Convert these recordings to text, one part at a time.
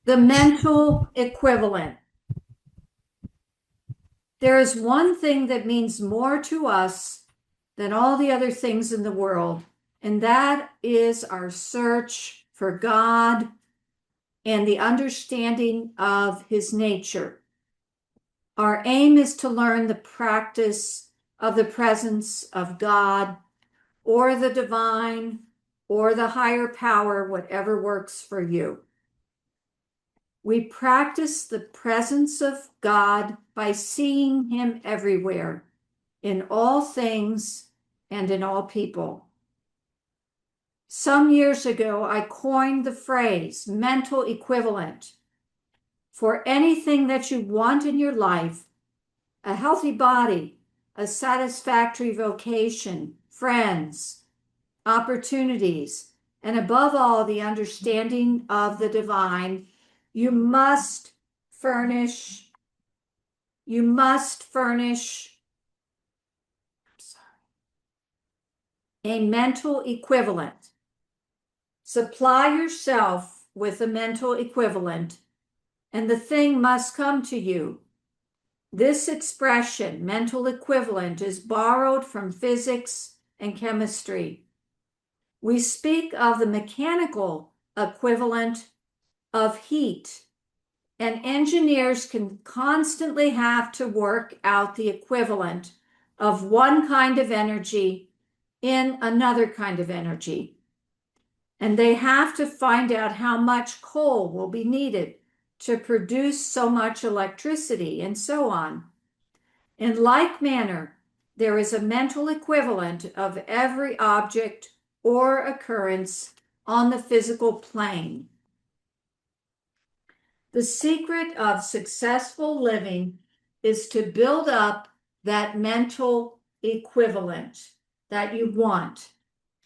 The mental equivalent. There is one thing that means more to us than all the other things in the world, and that is our search for God and the understanding of his nature. Our aim is to learn the practice of the presence of God or the divine or the higher power, whatever works for you. We practice the presence of God by seeing him everywhere, in all things and in all people. Some years ago, I coined the phrase mental equivalent for anything that you want in your life: a healthy body, a satisfactory vocation, friends, opportunities, and above all, the understanding of the divine. You must furnish a mental equivalent. Supply yourself with a mental equivalent, and the thing must come to you. This expression, mental equivalent, is borrowed from physics and chemistry. We speak of the mechanical equivalent of heat, and engineers can constantly have to work out the equivalent of one kind of energy in another kind of energy. And they have to find out how much coal will be needed to produce so much electricity, and so on. In like manner, there is a mental equivalent of every object or occurrence on the physical plane. The secret of successful living is to build up that mental equivalent that you want,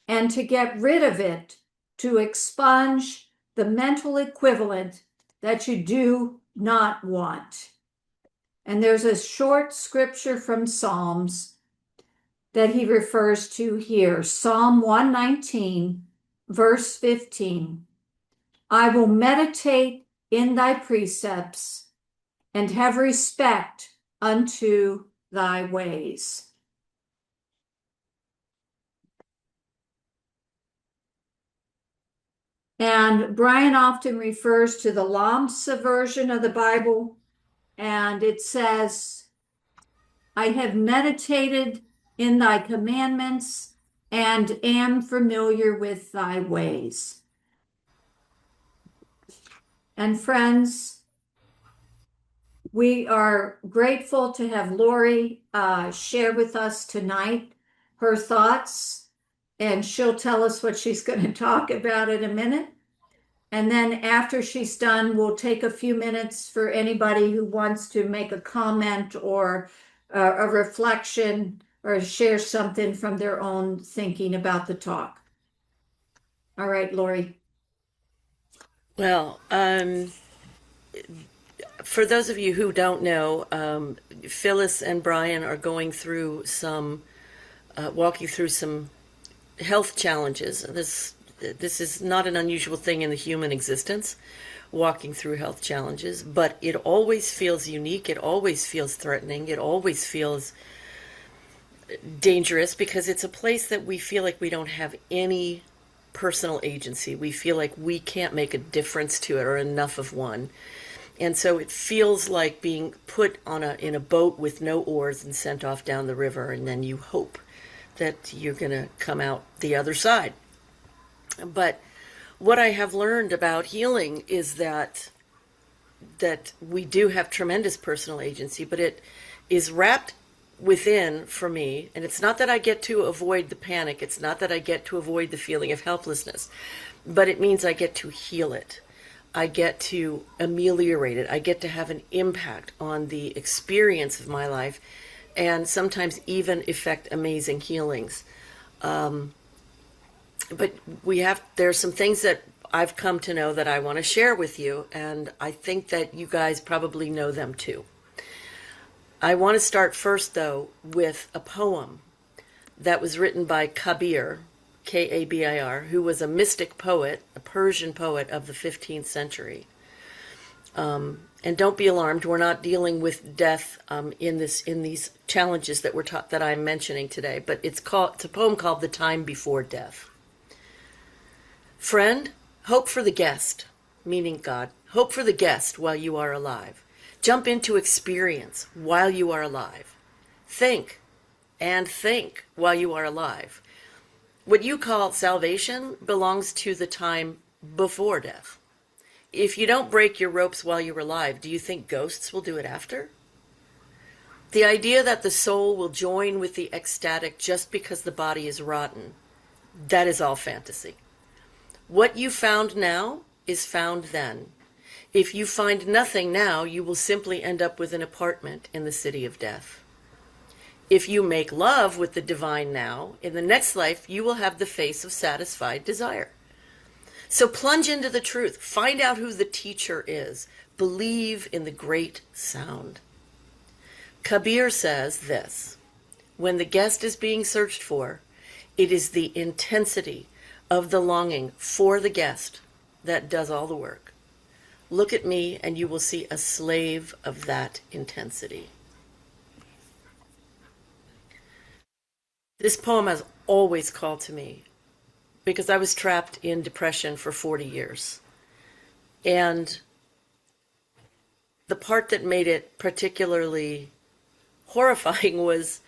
and to get rid of it, to expunge the mental equivalent that you do not want. And there's a short scripture from Psalms that he refers to here. Psalm 119, verse 15. I will meditate in thy precepts and have respect unto thy ways. And Brian often refers to the Lamsa version of the Bible, and it says, I have meditated in thy commandments and am familiar with thy ways. And friends, we are grateful to have Lori share with us tonight her thoughts, and she'll tell us what she's going to talk about in a minute. And then after she's done, we'll take a few minutes for anybody who wants to make a comment or a reflection or share something from their own thinking about the talk. All right, Lori. Well, for those of you who don't know, Phyllis and Brian are going through walking through some health challenges. This is not an unusual thing in the human existence, walking through health challenges, but it always feels unique. It always feels threatening. It always feels dangerous because it's a place that we feel like we don't have any personal agency. We feel like we can't make a difference to it or enough of one. And so it feels like being put in a boat with no oars and sent off down the river, and then you hope that you're going to come out the other side. But what I have learned about healing is that we do have tremendous personal agency, but it is wrapped within, for me, and it's not that I get to avoid the panic, it's not that I get to avoid the feeling of helplessness, but it means I get to heal it. I get to ameliorate it. I get to have an impact on the experience of my life, and sometimes even effect amazing healings. But there's some things that I've come to know that I want to share with you, and I think that you guys probably know them too. I want to start first, though, with a poem that was written by Kabir, Kabir, who was a mystic poet, a Persian poet of the 15th century. And don't be alarmed. We're not dealing with death in these challenges that we're taught that I'm mentioning today. But it's a poem called "The Time Before Death." Friend, hope for the guest, meaning God. Hope for the guest while you are alive. Jump into experience while you are alive. Think and think while you are alive. What you call salvation belongs to the time before death. If you don't break your ropes while you're alive, do you think ghosts will do it after? The idea that the soul will join with the ecstatic just because the body is rotten, that is all fantasy. What you found now is found then. If you find nothing now, you will simply end up with an apartment in the city of death. If you make love with the divine now, in the next life, you will have the face of satisfied desire. So plunge into the truth. Find out who the teacher is. Believe in the great sound. Kabir says this: when the guest is being searched for, it is the intensity of the longing for the guest that does all the work. Look at me and you will see a slave of that intensity. This poem has always called to me because I was trapped in depression for 40 years. And the part that made it particularly horrifying was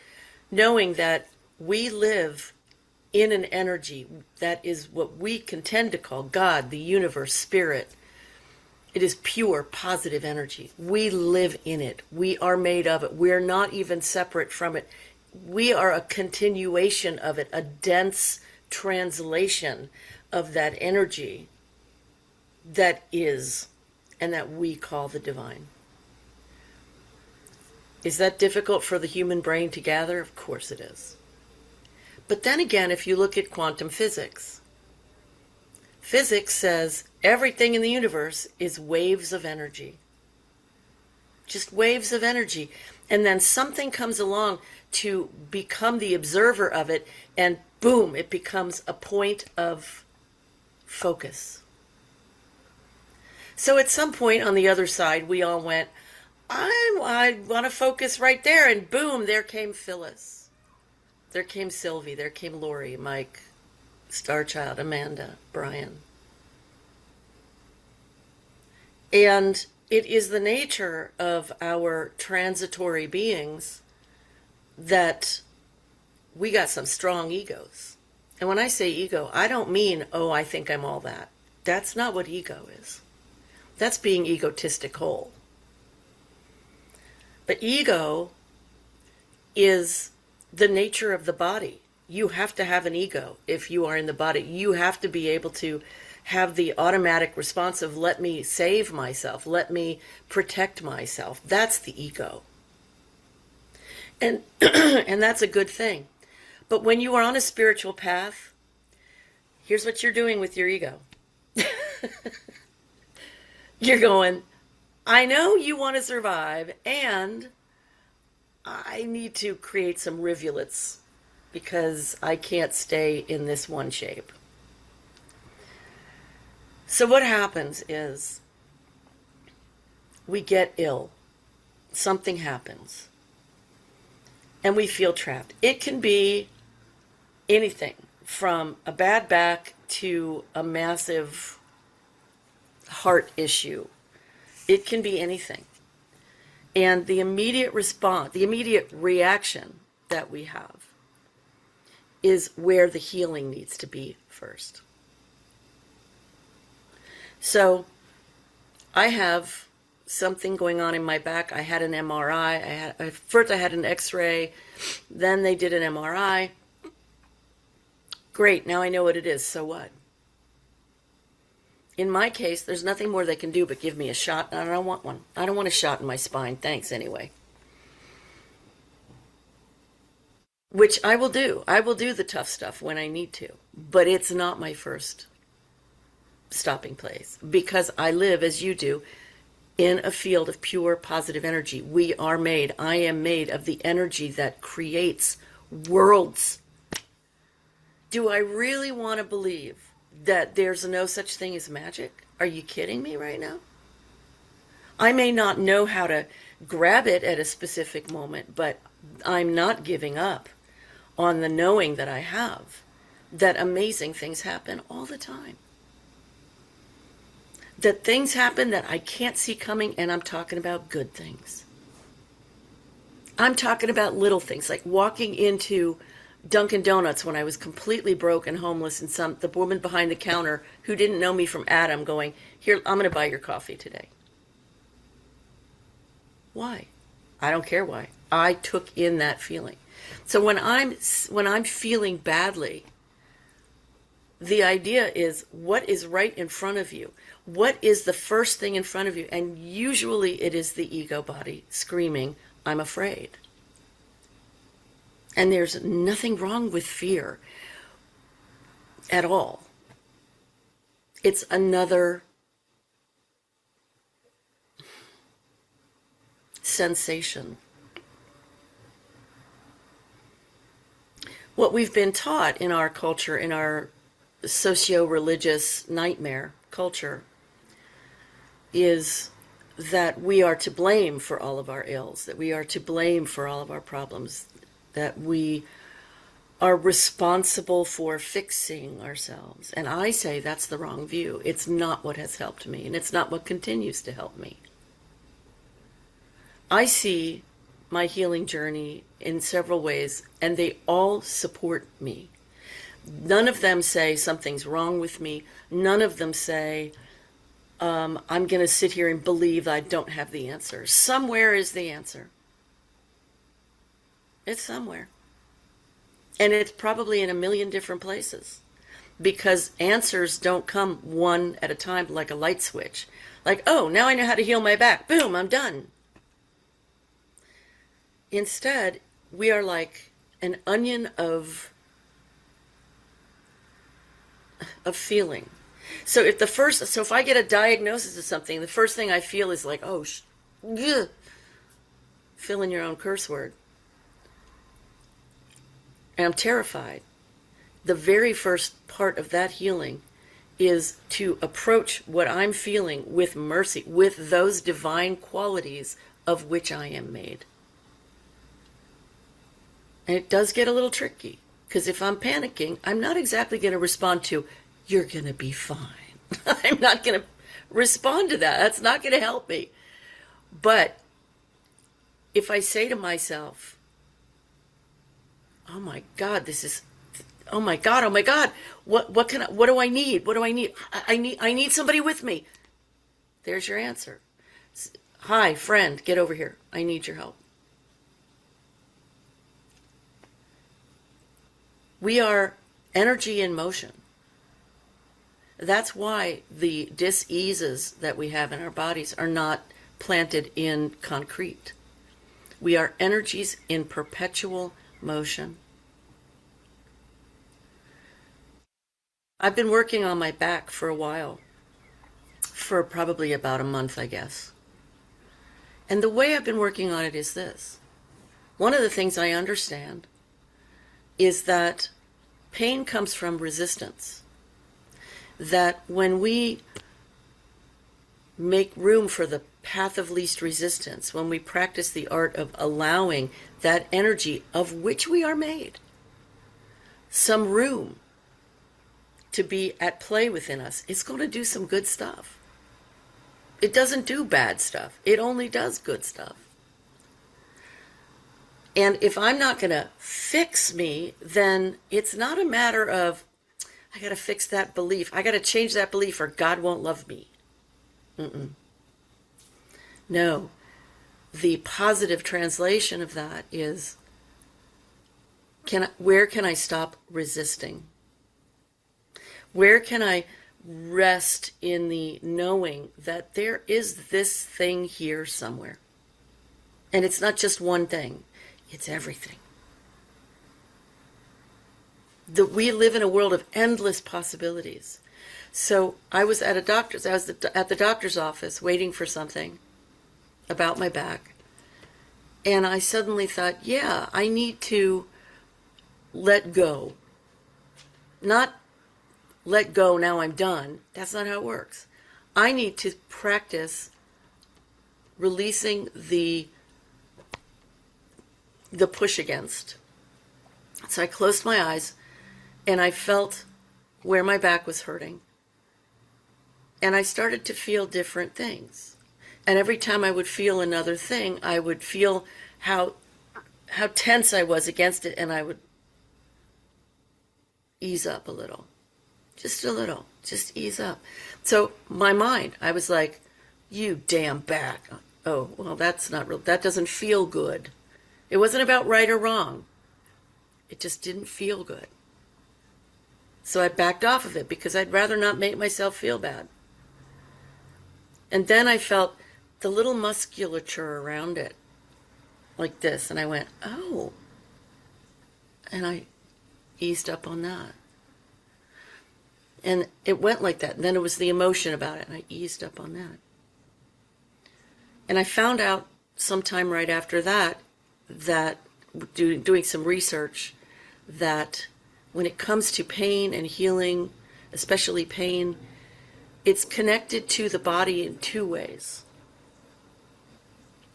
knowing that we live in an energy that is what we can tend to call God, the universe, spirit. It is pure, positive energy. We live in it. We are made of it. We're not even separate from it. We are a continuation of it, a dense translation of that energy that is, and that we call the divine. Is that difficult for the human brain to gather? Of course it is. But then again, if you look at quantum physics, physics says everything in the universe is waves of energy. Just waves of energy. And then something comes along to become the observer of it, and boom, it becomes a point of focus. So at some point on the other side, we all went, I want to focus right there, and boom, there came Phyllis. There came Sylvie, there came Lori, Mike, Starchild, Amanda, Brian. And it is the nature of our transitory beings that we got some strong egos. And when I say ego, I don't mean, oh, I think I'm all that. That's not what ego is. That's being egotistic whole. But ego is the nature of the body. You have to have an ego if you are in the body. You have to be able to have the automatic response of let me save myself, let me protect myself. That's the ego. And and that's a good thing. But when you are on a spiritual path, here's what you're doing with your ego. You're going, I know you want to survive, and I need to create some rivulets because I can't stay in this one shape. So what happens is we get ill. Something happens. And we feel trapped. It can be anything from a bad back to a massive heart issue. It can be anything. And the immediate response, the immediate reaction that we have is where the healing needs to be first. So I have something going on in my back. I had an MRI. First I had an X-ray. Then they did an MRI. Great, now I know what it is. So what? In my case, there's nothing more they can do but give me a shot, and I don't want one. I don't want a shot in my spine. Thanks, anyway. Which I will do. I will do the tough stuff when I need to. But it's not my first stopping place, because I live, as you do, in a field of pure positive energy. We are made, I am made of the energy that creates worlds. Do I really want to believe that there's no such thing as magic? Are you kidding me right now? I may not know how to grab it at a specific moment, but I'm not giving up on the knowing that I have that amazing things happen all the time. That things happen that I can't see coming, and I'm talking about good things. I'm talking about little things like walking into Dunkin' Donuts when I was completely broke and homeless, and the woman behind the counter who didn't know me from Adam going, "Here, I'm going to buy your coffee today." Why? I don't care why. I took in that feeling. So when I'm feeling badly, the idea is what is right in front of you? What is the first thing in front of you? And usually it is the ego body screaming, "I'm afraid." And there's nothing wrong with fear at all. It's another sensation. What we've been taught in our culture, in our socio-religious nightmare culture, is that we are to blame for all of our ills, that we are to blame for all of our problems, that we are responsible for fixing ourselves. And I say that's the wrong view. It's not what has helped me, and it's not what continues to help me. I see my healing journey in several ways, and they all support me. None of them say something's wrong with me. None of them say, I'm going to sit here and believe I don't have the answer. Somewhere is the answer. It's somewhere. And it's probably in a million different places. Because answers don't come one at a time like a light switch. Like, oh, now I know how to heal my back. Boom, I'm done. Instead, we are like an onion of feeling. So if I get a diagnosis of something, the first thing I feel is like, oh, fill in your own curse word. And I'm terrified. The very first part of that healing is to approach what I'm feeling with mercy, with those divine qualities of which I am made. And it does get a little tricky, because if I'm panicking, I'm not exactly going to respond to, "You're going to be fine." I'm not going to respond to that. That's not going to help me. But if I say to myself, "Oh my God, oh my God, oh my God, what do I need? What do I need? I need somebody with me." There's your answer. "Hi, friend, get over here. I need your help." We are energy in motion. That's why the dis-eases that we have in our bodies are not planted in concrete. We are energies in perpetual motion. I've been working on my back for a while, for probably about a month, I guess. And the way I've been working on it is this. One of the things I understand is that pain comes from resistance. That when we make room for the path of least resistance, when we practice the art of allowing that energy of which we are made some room to be at play within us, it's going to do some good stuff. It doesn't do bad stuff. It only does good stuff. And if I'm not going to fix me, then it's not a matter of, I got to fix that belief. I got to change that belief or God won't love me. No. The positive translation of that is, where can I stop resisting? Where can I rest in the knowing that there is this thing here somewhere? And it's not just one thing. It's everything. We live in a world of endless possibilities. So I was at the doctor's office waiting for something about my back. And I suddenly thought, yeah, I need to let go. Not let go, now I'm done. That's not how it works. I need to practice releasing the push against. So I closed my eyes and I felt where my back was hurting. And I started to feel different things. And every time I would feel another thing, I would feel how tense I was against it, and I would ease up a little. Just a little. Just ease up. So my mind, I was like, you damn back. Oh, well, that's not real. That doesn't feel good. It wasn't about right or wrong. It just didn't feel good. So I backed off of it because I'd rather not make myself feel bad. And then I felt the little musculature around it, like this. And I went, oh. And I eased up on that. And it went like that. And then it was the emotion about it. And I eased up on that. And I found out sometime right after that, doing some research, that when it comes to pain and healing, especially pain, it's connected to the body in two ways.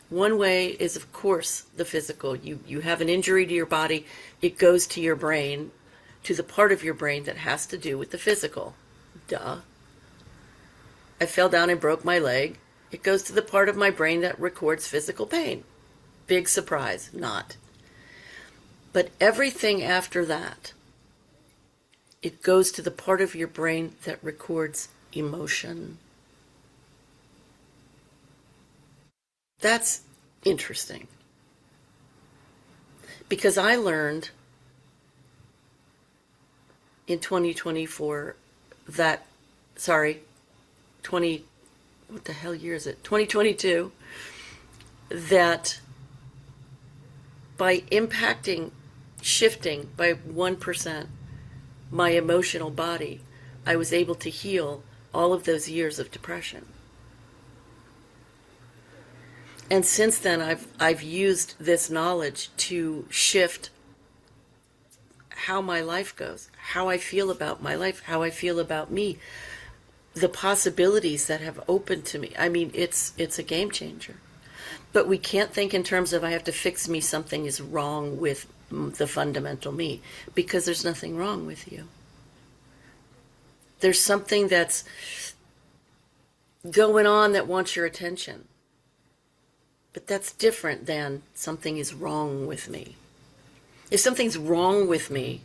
One way is, of course, the physical. You have an injury to your body, it goes to your brain, to the part of your brain that has to do with the physical. Duh. I fell down and broke my leg. It goes to the part of my brain that records physical pain. Big surprise, not. But everything after that, it goes to the part of your brain that records emotion. That's interesting. Because I learned in 2024 that, what the hell year is it? 2022, that by shifting by 1% my emotional body, I was able to heal all of those years of depression. And since then, I've used this knowledge to shift how my life goes, how I feel about my life, how I feel about me, the possibilities that have opened to me. I mean, it's a game changer. But we can't think in terms of I have to fix me, something is wrong with the fundamental me, because there's nothing wrong with you. There's something that's going on that wants your attention. But that's different than something is wrong with me. If something's wrong with me,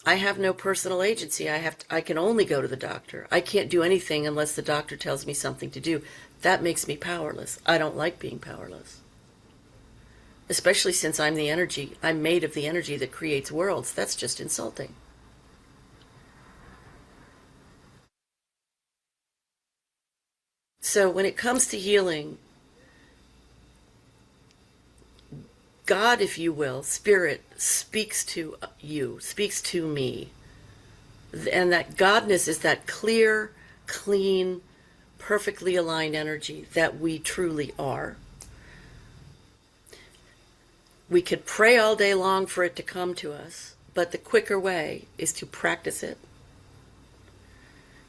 I have no personal agency. I can only go to the doctor. I can't do anything unless the doctor tells me something to do. That makes me powerless. I don't like being powerless. Especially since I'm made of the energy that creates worlds. That's just insulting. So when it comes to healing, God, if you will, Spirit, speaks to you, speaks to me. And that Godness is that clear, clean, perfectly aligned energy that we truly are. We could pray all day long for it to come to us, but the quicker way is to practice it,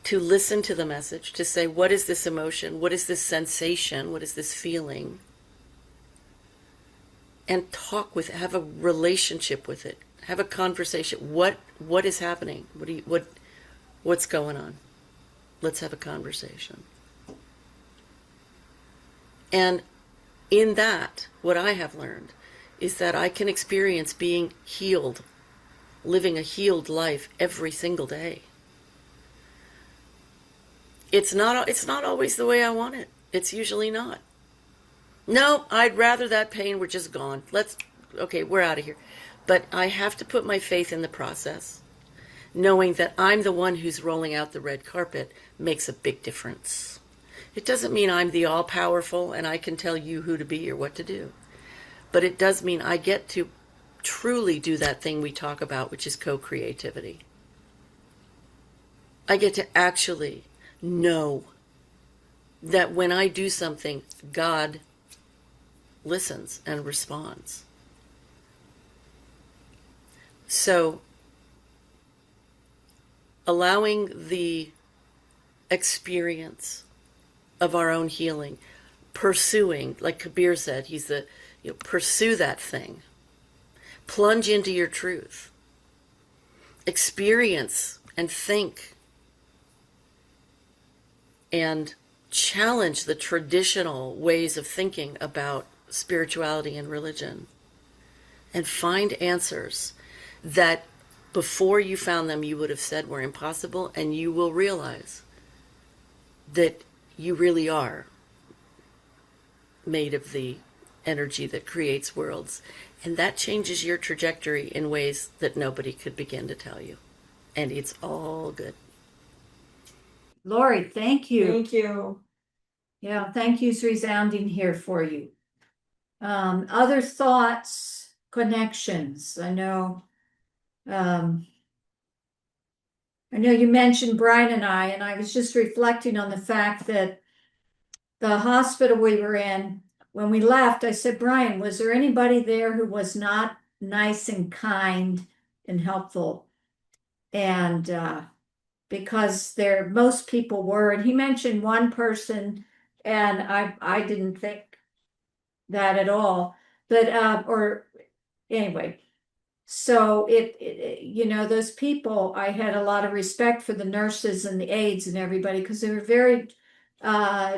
to listen to the message, to say, what is this emotion? What is this sensation? What is this feeling? And have a relationship with it. Have a conversation. What is happening? What's going on? Let's have a conversation. And in that, what I have learned is that I can experience being healed, living a healed life every single day. It's not always the way I want it. It's usually not. No, I'd rather that pain were just gone. We're out of here. But I have to put my faith in the process, knowing that I'm the one who's rolling out the red carpet makes a big difference. It doesn't mean I'm the all-powerful and I can tell you who to be or what to do. But it does mean I get to truly do that thing we talk about, which is co-creativity. I get to actually know that when I do something, God listens and responds. So, allowing the experience of our own healing, pursuing, like Kabir said, he's the, pursue that thing, plunge into your truth, experience and think, and challenge the traditional ways of thinking about spirituality and religion, and find answers that before you found them you would have said were impossible, and you will realize that you really are made of the energy that creates worlds. And that changes your trajectory in ways that nobody could begin to tell you. And it's all good. Lori, thank you. Thank you. Yeah, thank you's resounding here for you. Other thoughts, connections. I know you mentioned Brian and I was just reflecting on the fact that the hospital we were in, when we left, I said, Brian, was there anybody there who was not nice and kind and helpful? And because most people were, and he mentioned one person, and I didn't think that at all. But or anyway, so those people, I had a lot of respect for the nurses and the aides and everybody because they were very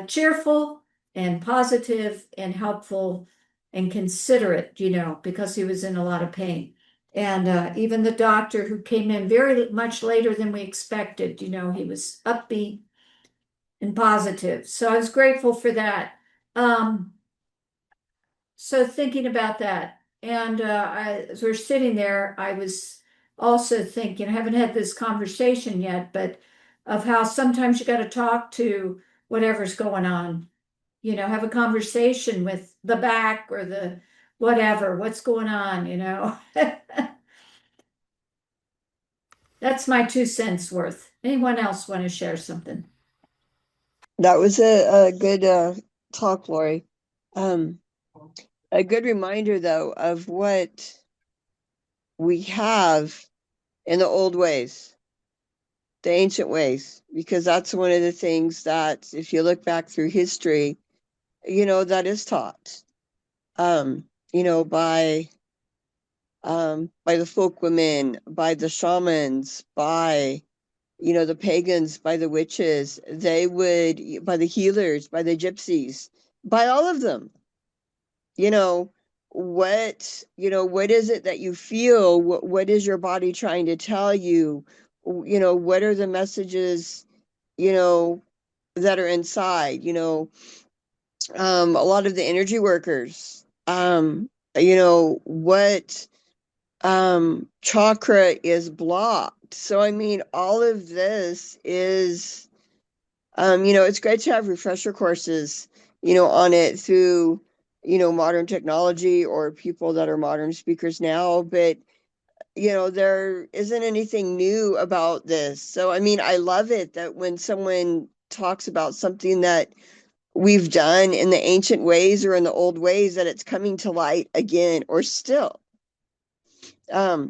cheerful and positive and helpful and considerate, because he was in a lot of pain. And even the doctor who came in very much later than we expected, he was upbeat and positive. So I was grateful for that. So thinking about that, and as we're sitting there, I was also thinking, I haven't had this conversation yet, but of how sometimes you got to talk to whatever's going on, have a conversation with the back or the whatever, what's going on. That's my 2 cents worth. Anyone else want to share something? That was a good talk, Lori. A good reminder, though, of what we have in the old ways, the ancient ways, because that's one of the things that, if you look back through history, that is taught, by the folk women, by the shamans, by the pagans, by the witches. They would, by the healers, by the gypsies, by all of them. What is it that you feel? What is your body trying to tell you? What are the messages, that are inside? A lot of the energy workers, what chakra is blocked. So I mean, all of this is it's great to have refresher courses, on it through, modern technology or people that are modern speakers now, but there isn't anything new about this. So I mean, I love it that when someone talks about something that we've done in the ancient ways or in the old ways, that it's coming to light again or still. I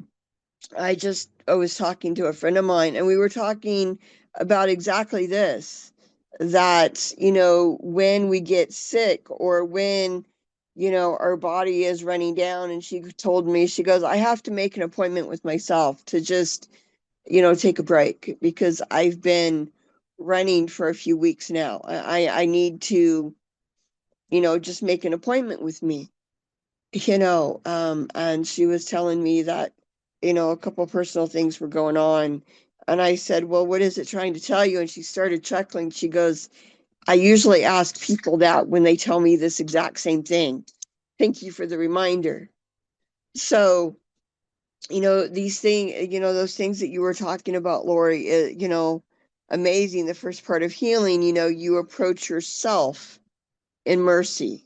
was talking to a friend of mine, and we were talking about exactly this, that, when we get sick or when, our body is running down. And she told me, she goes, I have to make an appointment with myself to just, take a break, because I've been running for a few weeks now. I need to, just make an appointment with me. And she was telling me that, a couple personal things were going on. And I said, well, what is it trying to tell you? And she started chuckling. She goes, I usually ask people that when they tell me this exact same thing. Thank you for the reminder. So, these things, those things that you were talking about, Lori, amazing. The first part of healing, you approach yourself in mercy.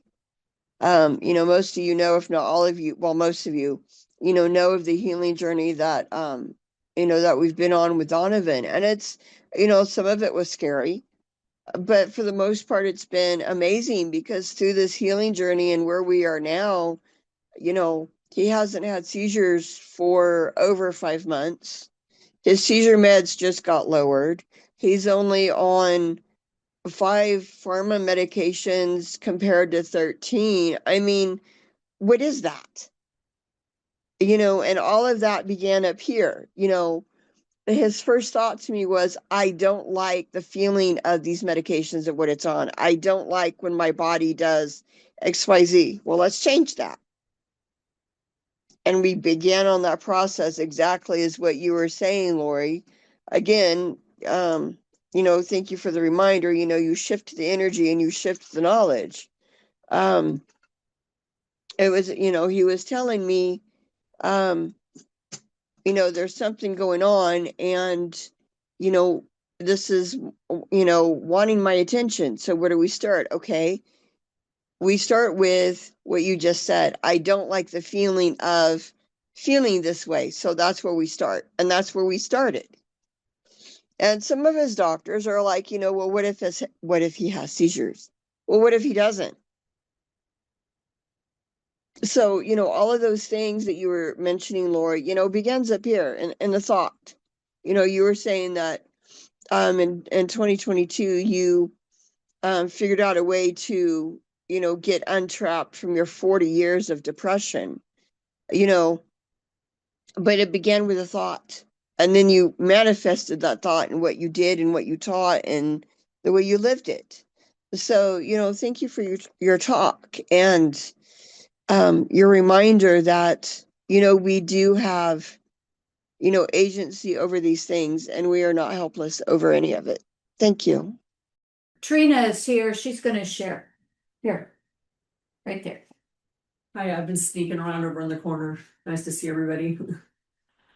Most of if not all of you, well, most of you, know of the healing journey that, that we've been on with Donovan. And it's, some of it was scary, but for the most part, it's been amazing, because through this healing journey and where we are now, he hasn't had seizures for over 5 months. His seizure meds just got lowered. He's only on 5 pharma medications compared to 13. I mean, what is that? And all of that began up here. His first thought to me was, I don't like the feeling of these medications and what it's on. I don't like when my body does XYZ. Well, let's change that. And we began on that process exactly as what you were saying, Lori. Again, thank you for the reminder. You shift the energy and you shift the knowledge. It was, he was telling me, there's something going on, and, this is, wanting my attention. So where do we start? Okay. We start with what you just said. I don't like the feeling of feeling this way. So that's where we start. And that's where we started. And some of his doctors are like, well, what if he has seizures? Well, what if he doesn't? So, all of those things that you were mentioning, Lori, begins up here in the thought. You were saying that in 2022, you figured out a way to, get untrapped from your 40 years of depression, but it began with a thought. And then you manifested that thought in what you did and what you taught and the way you lived it. So, thank you for your talk and your reminder that, we do have, agency over these things, and we are not helpless over any of it. Thank you. Trina is here. She's going to share. Here, right there. Hi, I've been sneaking around over in the corner. Nice to see everybody.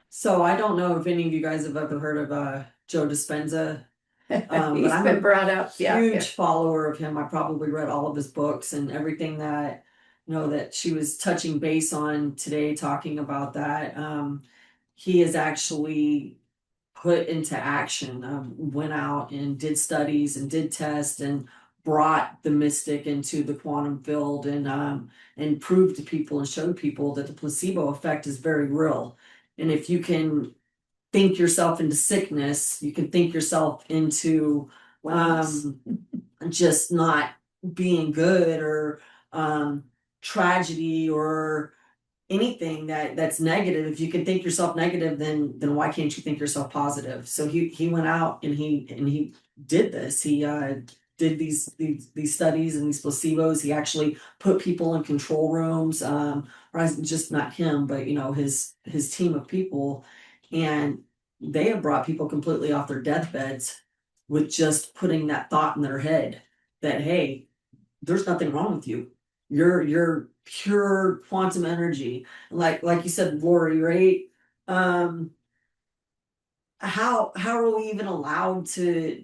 So I don't know if any of you guys have ever heard of Joe Dispenza. He's but I'm been a brought up. huge follower of him. I probably read all of his books and everything that that she was touching base on today, talking about that. He has actually put into action, went out and did studies and did tests and brought the mystic into the quantum field and proved to people and showed people that the placebo effect is very real. And if you can think yourself into sickness, you can think yourself into just not being good or tragedy or anything that's negative. If you can think yourself negative, then why can't you think yourself positive? So he went out and he did this. He did these studies and these placebos. He actually put people in control rooms, or just not him, but his team of people, and they have brought people completely off their deathbeds with just putting that thought in their head that, hey, there's nothing wrong with you. You're pure quantum energy. Like you said, Lori, right? How are we even allowed to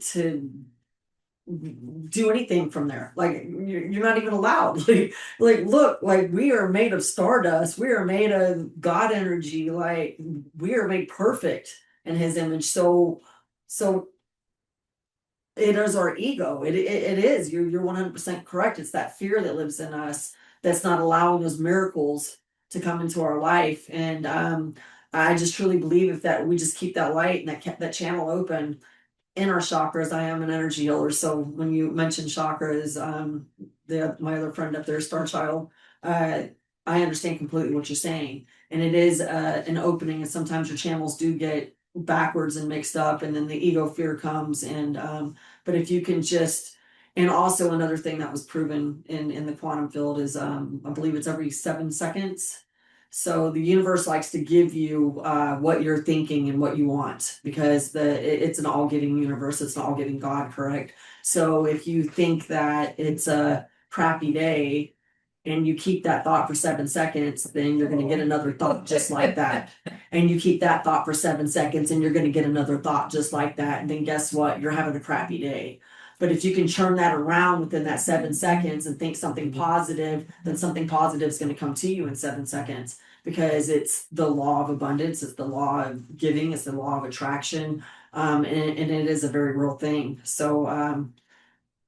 do anything from there? Like you're not even allowed. Like look, like we are made of stardust. We are made of God energy. Like we are made perfect in His image. So it is our ego. It is. You're 100% correct. It's that fear that lives in us that's not allowing those miracles to come into our life. And I just truly believe if that we just keep that light and that channel open in our chakras. I am an energy healer, so when you mention chakras, my other friend up there, Star Child, I understand completely what you're saying, and it is an opening. And sometimes your channels do get backwards and mixed up, and then the ego fear comes. And but if you can just, and also another thing that was proven in the quantum field is I believe it's every 7 seconds. So the universe likes to give you what you're thinking and what you want, because it's an all-giving universe. It's an all-giving God, correct? So if you think that it's a crappy day and you keep that thought for 7 seconds, then you're going to get another thought just like that. And you keep that thought for 7 seconds and you're going to get another thought just like that. And then guess what? You're having a crappy day. But if you can turn that around within that 7 seconds and think something positive, then something positive is going to come to you in 7 seconds, because it's the law of abundance, it's the law of giving, it's the law of attraction, and it is a very real thing. So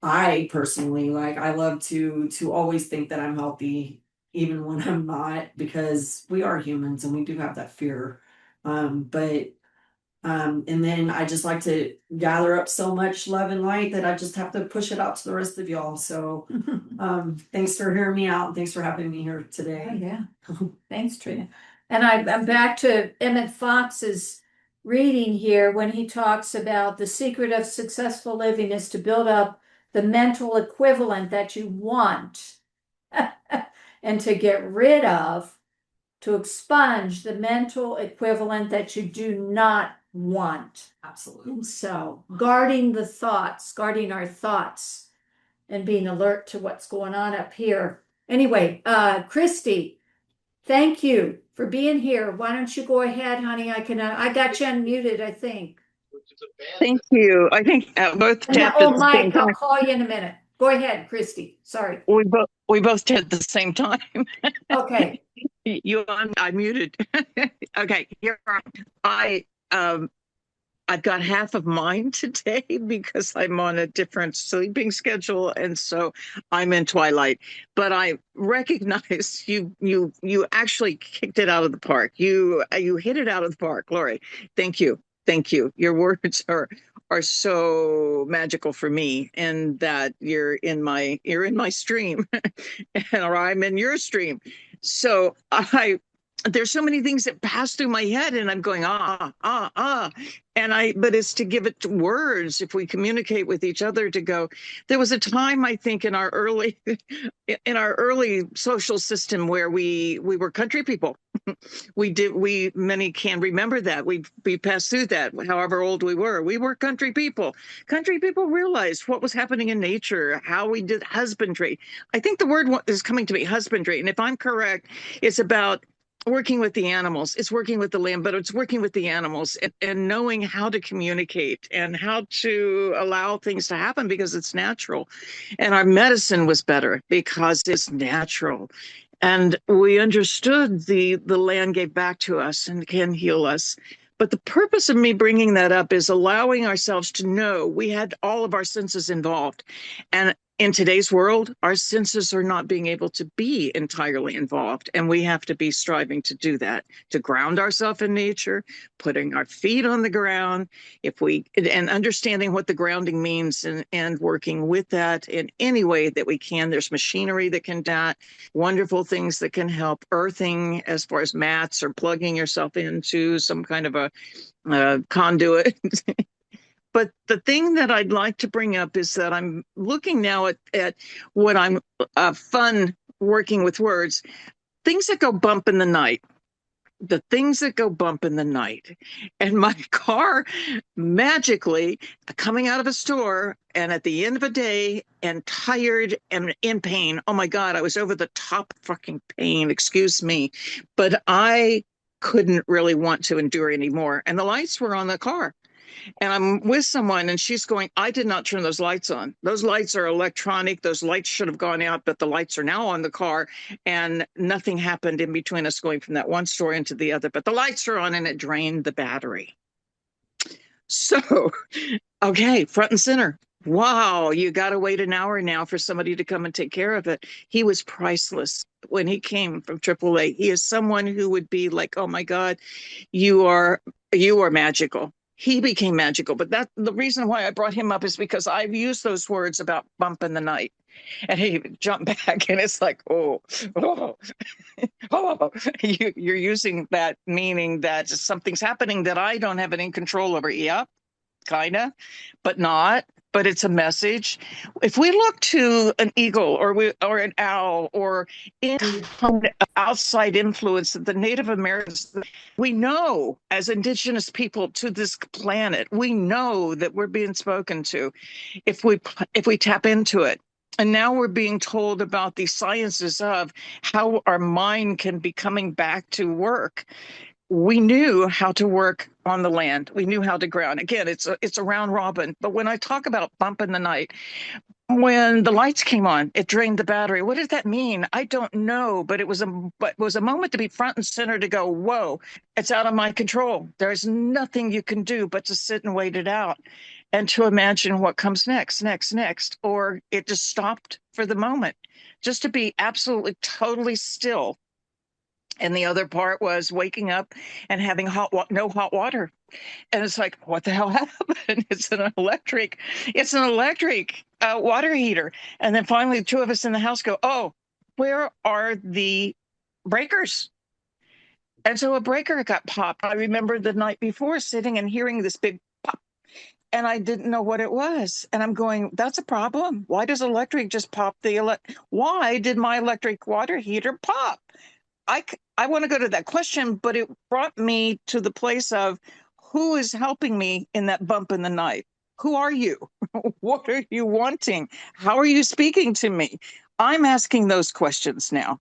I personally, I love to always think that I'm healthy, even when I'm not, because we are humans and we do have that fear. But And then I just like to gather up so much love and light that I just have to push it out to the rest of y'all. So thanks for hearing me out. Thanks for having me here today. Oh, yeah. Thanks, Trina. And I'm back to Emmett Fox's reading here when he talks about the secret of successful living is to build up the mental equivalent that you want and to get rid of, to expunge the mental equivalent that you do not want. Absolutely. And so guarding the thoughts, guarding our thoughts and being alert to what's going on up here. Anyway, Christy, thank you for being here. Why don't you go ahead, honey? I got you unmuted, I think. Thank you. I think both And, tapped at the same Mike, I'll time. call you in a minute. Go ahead, Christy. Sorry. We both tapped at the same time. Okay. I muted. Okay, here I've got half of mine today because I'm on a different sleeping schedule, and so I'm in twilight. But I recognize you actually kicked it out of the park. You hit it out of the park, Lori. Thank you, thank you. Your words are so magical for me, and that you're in my stream, or I'm in your stream. So there's so many things that pass through my head, and I'm going but it's to give it words. If we communicate with each other, to go, there was a time, I think, in our early social system where we were country people. Many can remember that. We passed through that, however old we were country people. Country people realized what was happening in nature, how we did husbandry. I think the word is coming to me, husbandry, and if I'm correct, it's about working with the animals. It's working with the land, but it's working with the animals, and knowing how to communicate and how to allow things to happen because it's natural. And our medicine was better because it's natural. And we understood the land gave back to us and can heal us. But the purpose of me bringing that up is allowing ourselves to know we had all of our senses involved. And in today's world, our senses are not being able to be entirely involved. And we have to be striving to do that, to ground ourselves in nature, putting our feet on the ground, and understanding what the grounding means, and working with that in any way that we can. There's machinery that can do that, wonderful things that can help, earthing as far as mats or plugging yourself into some kind of a conduit. But the thing that I'd like to bring up is that I'm looking now at what I'm fun working with words, things that go bump in the night. The things that go bump in the night. And my car magically coming out of a store and at the end of a day and tired and in pain. Oh my God, I was over the top fucking pain, excuse me. But I couldn't really want to endure anymore. And the lights were on the car. And I'm with someone and she's going, I did not turn those lights on. Those lights are electronic. Those lights should have gone out, but the lights are now on the car. And nothing happened in between us going from that one store into the other. But the lights are on and it drained the battery. So, okay, front and center. Wow, you got to wait an hour now for somebody to come and take care of it. He was priceless when he came from AAA. He is someone who would be like, oh my God, you are magical. He became magical. But the reason why I brought him up is because I've used those words about bump in the night. And he jumped back and it's like, oh, you're using that meaning that something's happening that I don't have any control over. Yeah, kind of, but not. But it's a message. If we look to an eagle or an owl or outside influence of the Native Americans, we know as indigenous people to this planet, we know that we're being spoken to if we tap into it. And now we're being told about the sciences of how our mind can be coming back to work. We knew how to work on the land. We knew how to ground. Again, it's a round robin. But when I talk about bump in the night, when the lights came on, it drained the battery. What does that mean? I don't know, but it was a moment to be front and center, to go, whoa, it's out of my control. There's nothing you can do but to sit and wait it out and to imagine what comes next, or it just stopped for the moment, just to be absolutely totally still. And the other part was waking up and having no hot water. And it's like, what the hell happened? It's an electric water heater. And then finally, the two of us in the house go, oh, where are the breakers? And so a breaker got popped. I remember the night before sitting and hearing this big pop, and I didn't know what it was. And I'm going, that's a problem. Why does electric just pop why did my electric water heater pop? I want to go to that question, but it brought me to the place of who is helping me in that bump in the night? Who are you? What are you wanting? How are you speaking to me? I'm asking those questions now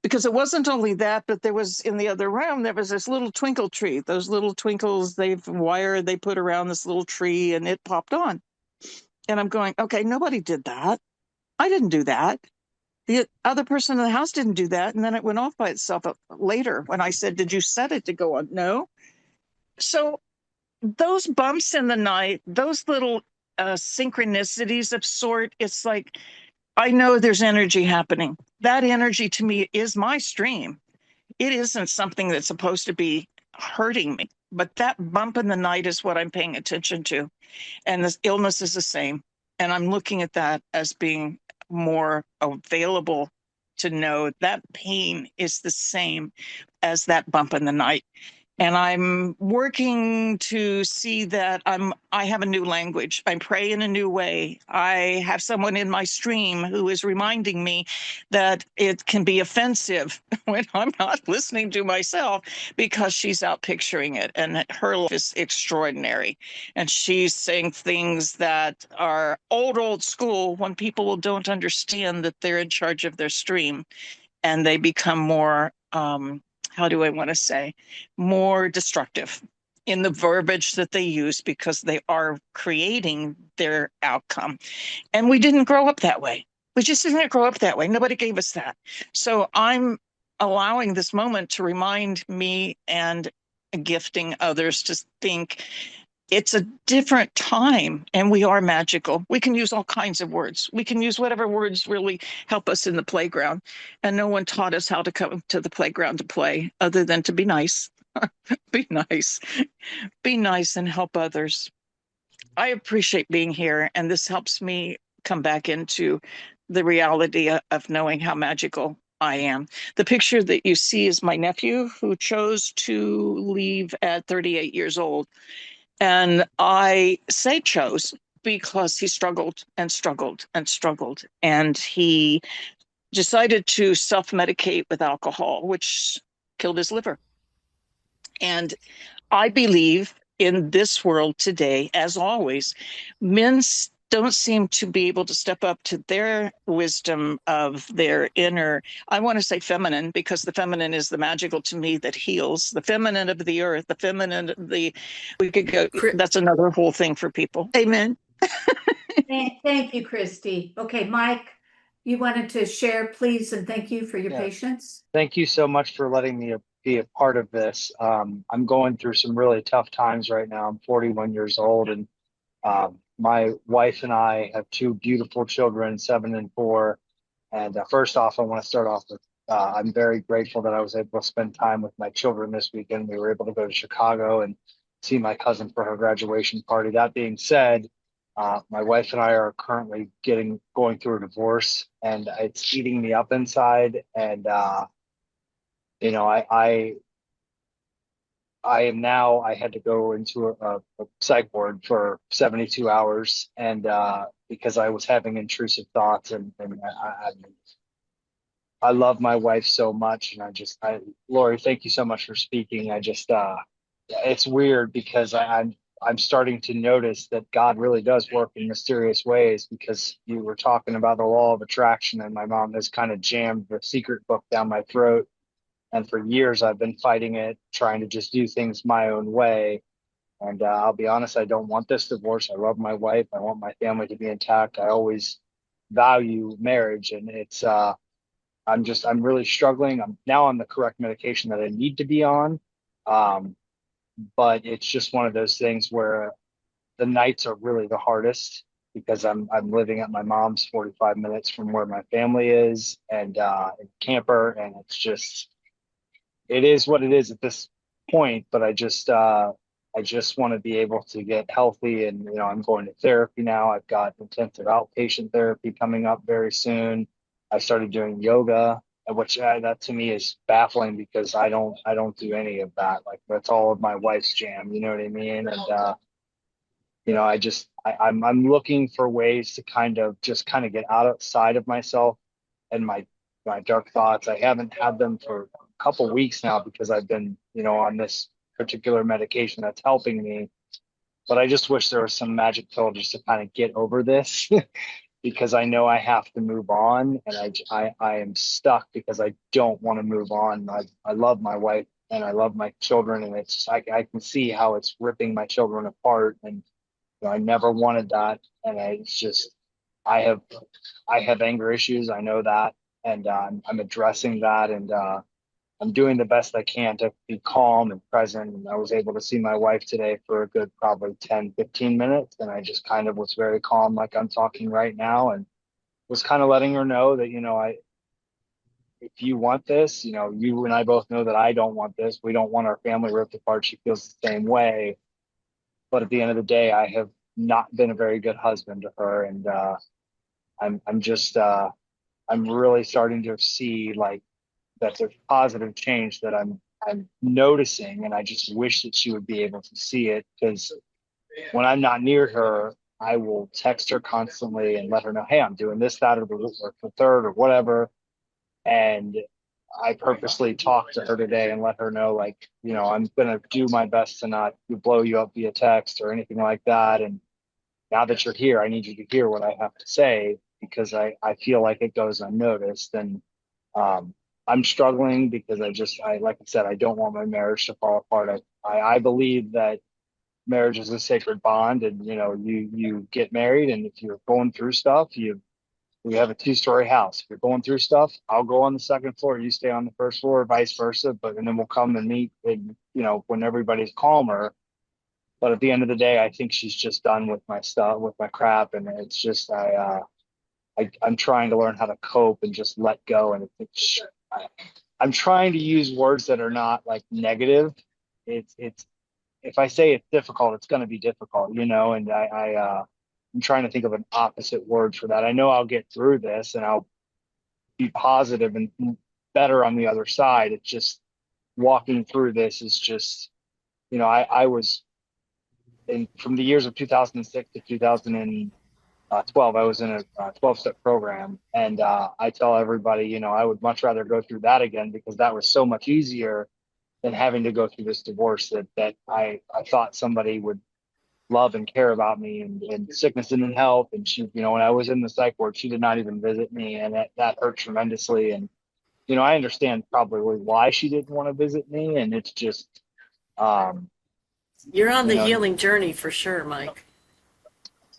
because it wasn't only that, but there was in the other room, there was this little twinkle tree. Those little twinkles they put around this little tree and it popped on. And I'm going, okay, nobody did that. I didn't do that. The other person in the house didn't do that. And then it went off by itself later when I said, did you set it to go on? No. So those bumps in the night, those little synchronicities of sort, it's like, I know there's energy happening. That energy to me is my stream. It isn't something that's supposed to be hurting me, but that bump in the night is what I'm paying attention to. And this illness is the same. And I'm looking at that as being more available to know that pain is the same as that bump in the night. And I'm working to see that I have a new language. I pray in a new way. I have someone in my stream who is reminding me that it can be offensive when I'm not listening to myself because she's out picturing it and her life is extraordinary. And she's saying things that are old school when people don't understand that they're in charge of their stream and they become more how do I want to say, more destructive in the verbiage that they use because they are creating their outcome. And we didn't grow up that way. We just didn't grow up that way. Nobody gave us that. So I'm allowing this moment to remind me and gifting others to think it's a different time and we are magical. We can use all kinds of words. We can use whatever words really help us in the playground. And no one taught us how to come to the playground to play other than to be nice. Be nice. Be nice and help others. I appreciate being here, and this helps me come back into the reality of knowing how magical I am. The picture that you see is my nephew who chose to leave at 38 years old. And I say chose because he struggled and struggled and struggled. And he decided to self-medicate with alcohol, which killed his liver. And I believe in this world today, as always, men don't seem to be able to step up to their wisdom of their inner, I want to say feminine, because the feminine is the magical to me that heals, the feminine of the earth, the feminine of we could go, that's another whole thing for people. Amen. Thank you, Christy. Okay, Mike, you wanted to share, please, and thank you for your Yeah. patience. Thank you so much for letting me be a part of this. I'm going through some really tough times right now. I'm 41 years old, and my wife and I have two beautiful children, 7 and 4. And first off, I want to start off with I'm very grateful that I was able to spend time with my children this weekend. We were able to go to Chicago and see my cousin for her graduation party. That being said, my wife and I are currently going through a divorce, and it's eating me up inside. And you know, I had to go into a psych ward for 72 hours, and because I was having intrusive thoughts, and I love my wife so much, and Lori, thank you so much for speaking. It's weird because I'm starting to notice that God really does work in mysterious ways, because you were talking about the law of attraction, and my mom has kind of jammed the secret book down my throat. And for years, I've been fighting it, trying to just do things my own way. And I'll be honest, I don't want this divorce. I love my wife. I want my family to be intact. I always value marriage, and I'm really struggling. I'm now on the correct medication that I need to be on. Um, but it's just one of those things where the nights are really the hardest, because I'm living at my mom's 45 minutes from where my family is, and in camper, and it is what it is at this point. But I I just want to be able to get healthy. And, I'm going to therapy now. I've got intensive outpatient therapy coming up very soon. I started doing yoga, which that to me is baffling because I don't do any of that. Like that's all of my wife's jam. You know what I mean? And, I'm looking for ways to kind of get outside of myself and my dark thoughts. I haven't had them for a couple weeks now because I've been, on this particular medication that's helping me. But I just wish there was some magic pill just to kind of get over this because I know I have to move on, and I am stuck because I don't want to move on. I love my wife and I love my children, and I can see how it's ripping my children apart, and I never wanted that, and I have I have anger issues. I know that, and I'm addressing that, and I'm doing the best I can to be calm and present. And I was able to see my wife today for a good probably 10, 15 minutes, and I just kind of was very calm, like I'm talking right now, and was kind of letting her know that if you want this, you and I both know that I don't want this. We don't want our family ripped apart. She feels the same way, but at the end of the day, I have not been a very good husband to her, and I'm just I'm really starting to see like that there's positive change that I'm noticing, and I just wish that she would be able to see it because when I'm not near her, I will text her constantly and let her know, hey, I'm doing this, that, or the third, or whatever. And I purposely talked to her today and let her know, like, I'm gonna do my best to not blow you up via text or anything like that. And now that you're here, I need you to hear what I have to say because I feel like it goes unnoticed. And um, I'm struggling because like I said, I don't want my marriage to fall apart. I believe that marriage is a sacred bond, and you get married, and if you're going through stuff, we have a two-story house. If you're going through stuff, I'll go on the second floor, you stay on the first floor, vice versa. And then we'll come and meet, and, when everybody's calmer. But at the end of the day, I think she's just done with my stuff, with my crap, and it's just I'm trying to learn how to cope and just let go. And I'm trying to use words that are not like negative. It's if I say it's difficult, it's going to be difficult, And I'm trying to think of an opposite word for that. I know I'll get through this, and I'll be positive and better on the other side. It's just walking through this is just, I was from the years of 2006 to 2012, I was in a 12-step program. And I tell everybody, I would much rather go through that again because that was so much easier than having to go through this divorce that I thought somebody would love and care about me and sickness and in health. And she, when I was in the psych ward, she did not even visit me. And that hurt tremendously. And, I understand probably why she didn't want to visit me. And it's just, um, You're on you the know, healing journey for sure, Mike.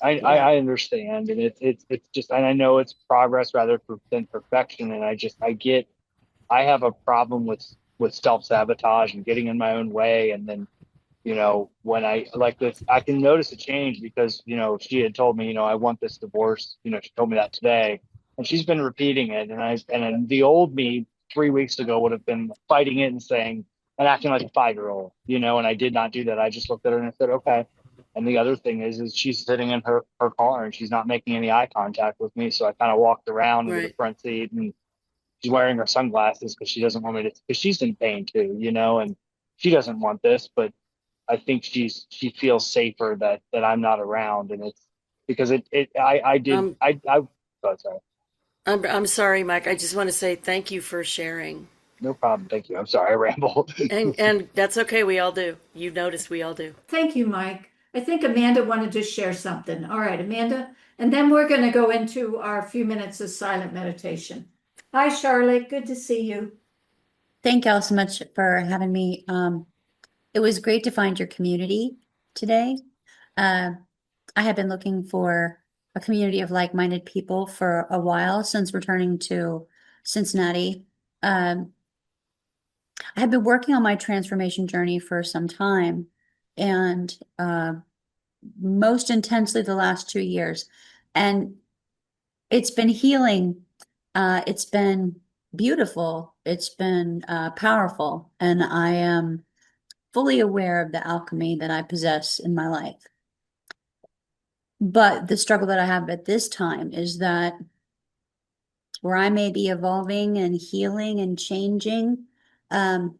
I understand, and it's just, and I know it's progress rather than perfection, and I have a problem with self sabotage and getting in my own way, and then when I like this, I can notice a change because she had told me I want this divorce, she told me that today, and she's been repeating it, and the old me 3 weeks ago would have been fighting it and saying and acting like a 5-year-old, and I did not do that. I just looked at her and I said, okay. And the other thing is she's sitting in her car and she's not making any eye contact with me. So I kind of walked around into the Right. front seat, and she's wearing her sunglasses because she doesn't want me to, because she's in pain too, and she doesn't want this, but I think she feels safer that I'm not around. And it's because I did, Um, oh, sorry. I'm sorry, Mike. I just want to say thank you for sharing. No problem. Thank you. I'm sorry. I ramble. And that's okay. We all do. You noticed we all do. Thank you, Mike. I think Amanda wanted to share something. All right, Amanda. And then we're going to go into our few minutes of silent meditation. Hi, Charlotte. Good to see you. Thank y'all so much for having me. It was great to find your community today. Uh, I have been looking for a community of like-minded people for a while since returning to Cincinnati. I have been working on my transformation journey for some time, and most intensely the last 2 years. And it's been healing. It's been beautiful. It's been powerful. And I am fully aware of the alchemy that I possess in my life. But the struggle that I have at this time is that where I may be evolving and healing and changing, not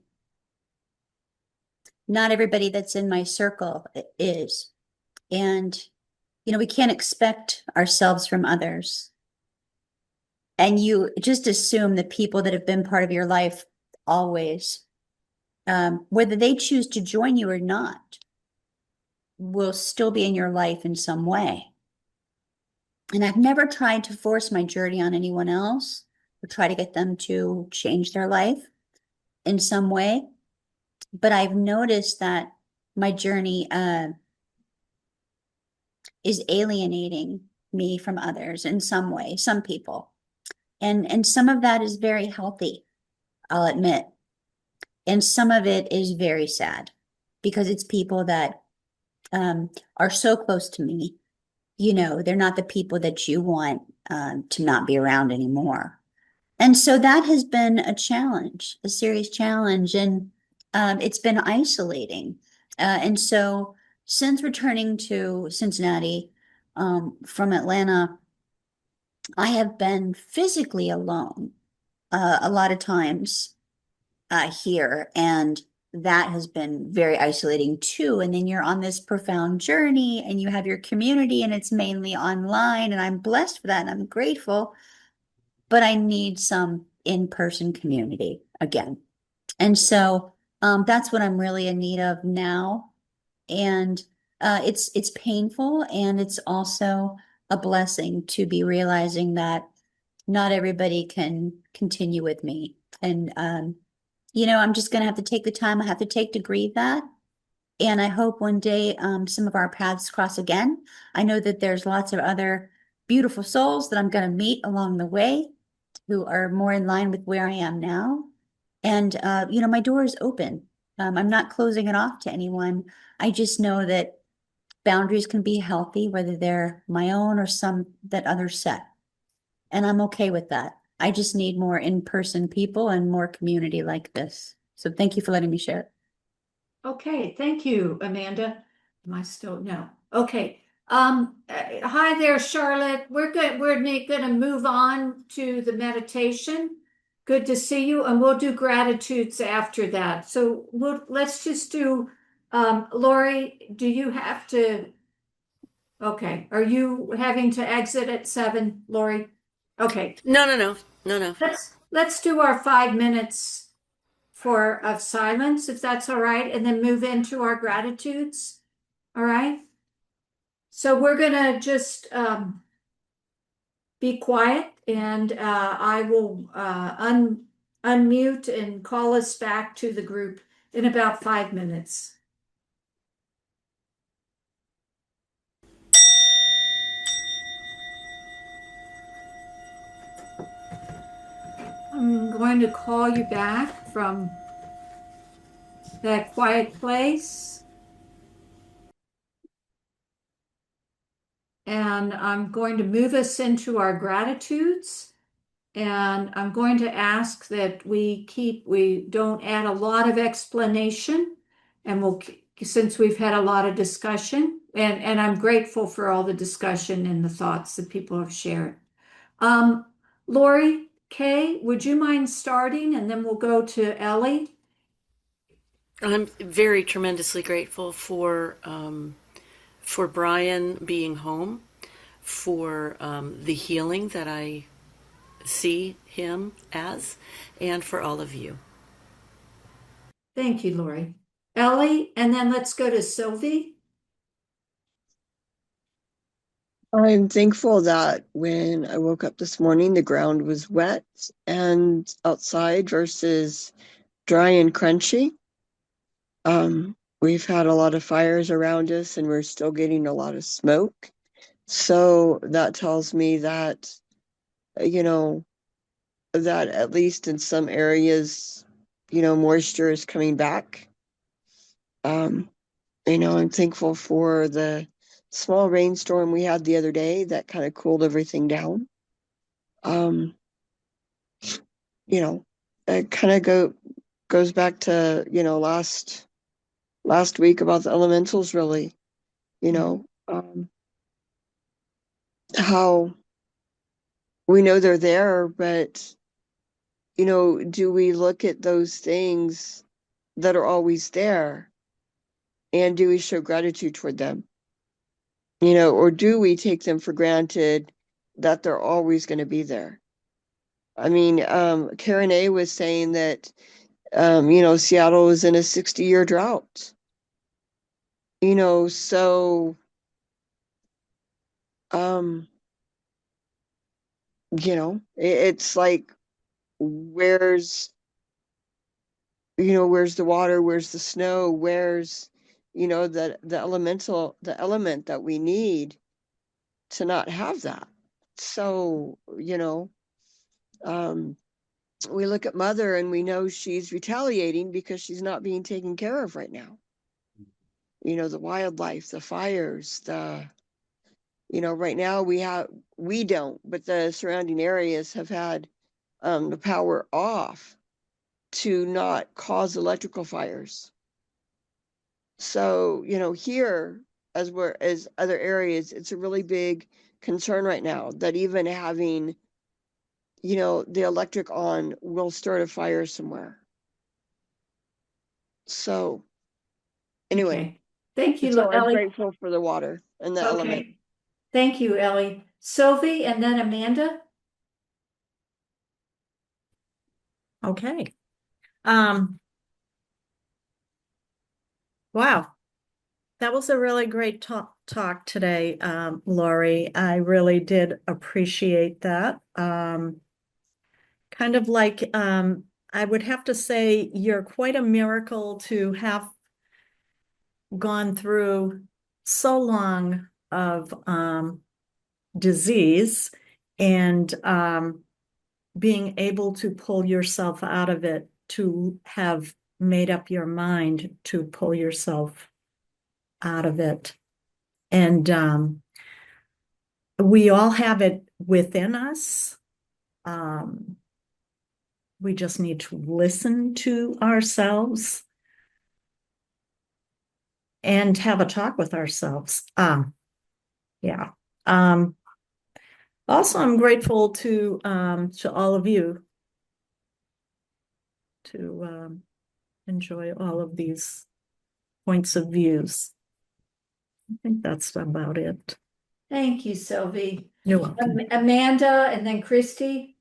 everybody that's in my circle is. And, we can't expect ourselves from others. And you just assume the people that have been part of your life always, whether they choose to join you or not, will still be in your life in some way. And I've never tried to force my journey on anyone else or try to get them to change their life in some way. But I've noticed that my journey is alienating me from others in some way, some people. And some of that is very healthy, I'll admit. And some of it is very sad because it's people that are so close to me. They're not the people that you want to not be around anymore. And so that has been a challenge, a serious challenge, and it's been isolating. And so since returning to Cincinnati from Atlanta, I have been physically alone a lot of times here, and that has been very isolating too. And then you're on this profound journey and you have your community and it's mainly online, and I'm blessed for that and I'm grateful, but I need some in-person community again. And so that's what I'm really in need of now. And it's painful, and it's also a blessing to be realizing that not everybody can continue with me. And I'm just going to have to take the time I have to take to grieve that. And I hope one day some of our paths cross again. I know that there's lots of other beautiful souls that I'm going to meet along the way who are more in line with where I am now. And, my door is open. I'm not closing it off to anyone. I just know that boundaries can be healthy, whether they're my own or some that others set. And I'm okay with that. I just need more in-person people and more community like this. So thank you for letting me share. Okay, thank you, Amanda. Am I still? No. Okay. Hi there, Charlotte. We're gonna move on to the meditation. Good to see you, and we'll do gratitudes after that. So let's just do, Lori, do you have to? Okay, are you having to exit at 7, Lori? Okay, No. let's do our 5 minutes of silence, if that's all right, and then move into our gratitudes. All right. So we're gonna just be quiet, and I will unmute and call us back to the group in about 5 minutes. I'm going to call you back from that quiet place. And I'm going to move us into our gratitudes. And I'm going to ask that we don't add a lot of explanation, and since we've had a lot of discussion, and I'm grateful for all the discussion and the thoughts that people have shared. Lori Kay, would you mind starting, and then we'll go to Ellie? I'm very tremendously grateful for Brian being home, for the healing that I see him as, and for all of you. Thank you, Lori. Ellie, and then let's go to Sylvie. I'm thankful that when I woke up this morning, the ground was wet and outside versus dry and crunchy. We've had a lot of fires around us and we're still getting a lot of smoke. So that tells me that, that at least in some areas, moisture is coming back. I'm thankful for the small rainstorm we had the other day that kind of cooled everything down. It kind of goes back to, last last week about the elementals, really, you know, how we know they're there, but, you know, do we look at those things that are always there and do we show gratitude toward them? You know, or do we take them for granted that they're always going to be there? I mean, Karen A was saying that, you know, Seattle is in a 60-year drought. You know, so, um, you know, it's like, where's, you know, where's the water? Where's the snow? Where's, you know, the element that we need to not have that. So, you know, um, we look at Mother and we know she's retaliating because she's not being taken care of right now. You know, the wildlife, the fires, you know, right now we don't, but the surrounding areas have had the power off to not cause electrical fires. So, you know, here as other areas, it's a really big concern right now that even having, you know, the electric on will start a fire somewhere. So anyway, Okay. Thank you, so I'm Ellie. grateful for the water and the element. Okay. Thank you, Ellie. Sylvie and then Amanda. Okay. Wow. That was a really great talk today, Lori. I really did appreciate that. Kind of like, I would have to say you're quite a miracle to have gone through so long of disease and being able to pull yourself out of it, to have made up your mind to pull yourself out of it. And we all have it within us. We just need to listen to ourselves and have a talk with ourselves. Yeah. Also, I'm grateful to all of you to enjoy all of these points of views. I think that's about it. Thank you, Sylvie. You're welcome. Amanda and then Christy.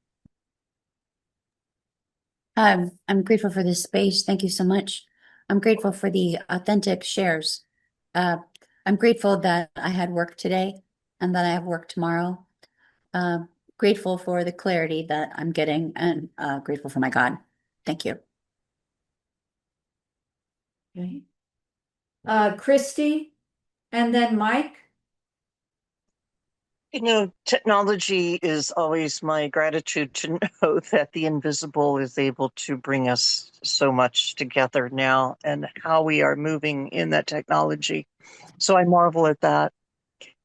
I'm grateful for this space. Thank you so much. I'm grateful for the authentic shares. I'm grateful that I had work today and that I have work tomorrow. Uh, Grateful for the clarity that I'm getting and grateful for my God. Thank you. Okay. Christy and then Mike. You know, technology is always my gratitude to know that the invisible is able to bring us so much together now and how we are moving in that technology. So I marvel at that.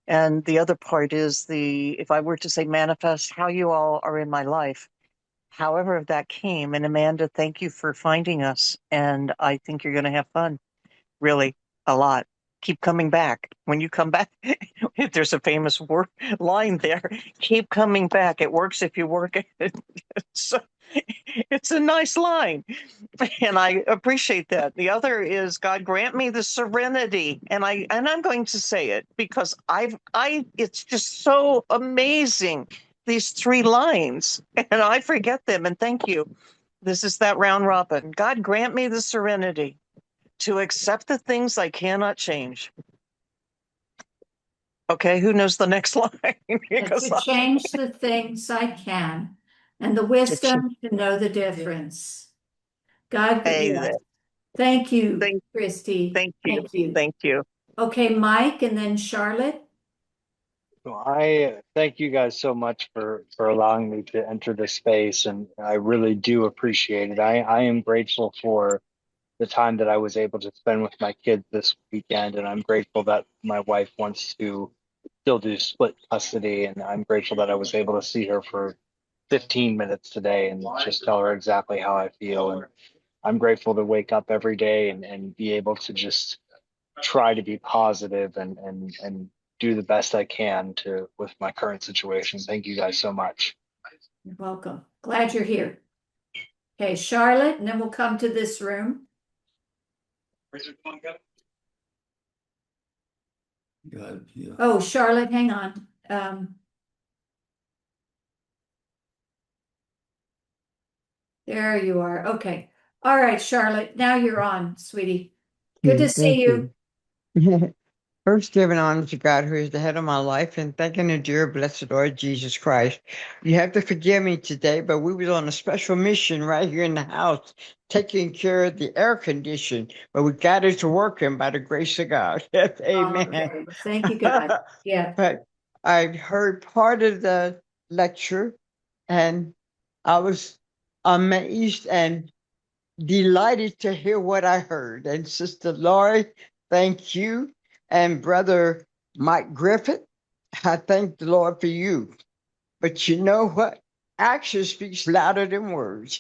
And the other part is if I were to say manifest, how you all are in my life, however that came. And Amanda, thank you for finding us. And I think you're going to have fun, really, a lot. Keep coming back. When you come back, there's a famous line there. Keep coming back. It works if you work it. So it's a nice line. And I appreciate that. The other is God grant me the serenity. And I'm going to say it because it's just so amazing. These three lines, and I forget them. And thank you. This is that round robin. God grant me the serenity to accept the things I cannot change. Okay, who knows the next line? Because To change the things I can and the wisdom to know the difference. God, yes. Thank you, thank, Christy. thank you, Thank you. thank you. Okay, Mike and then Charlotte. Well, I thank you guys so much for allowing me to enter this space, and I really do appreciate it. I am grateful for the time that I was able to spend with my kids this weekend, and I'm grateful that my wife wants to still do split custody, and I'm grateful that I was able to see her for 15 minutes today and just tell her exactly how I feel. And I'm grateful to wake up every day and be able to just try to be positive and do the best I can to with my current situation. Thank you guys so much. You're welcome. Glad you're here. Okay, Charlotte, and then we'll come to this room. Oh, Charlotte, hang on. There you are. Okay. All right, Charlotte, now you're on, sweetie. Good to see you. First, giving honor to God, who is the head of my life, and thanking the dear blessed Lord Jesus Christ. You have to forgive me today, but we was on a special mission right here in the house, taking care of the air condition, but we got it to working by the grace of God. Amen. Okay, well, thank you, God. Yeah. But I heard part of the lecture, and I was amazed and delighted to hear what I heard. And Sister Lori, thank you. And Brother Mike Griffith, I thank the Lord for you. But you know what? Action speaks louder than words.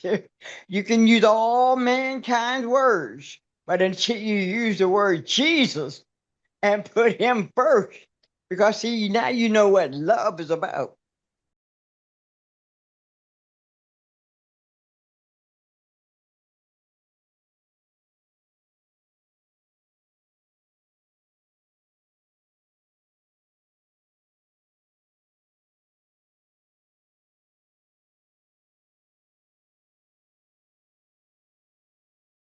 You can use all mankind's words, but until you use the word Jesus and put him first, because see, now you know what love is about.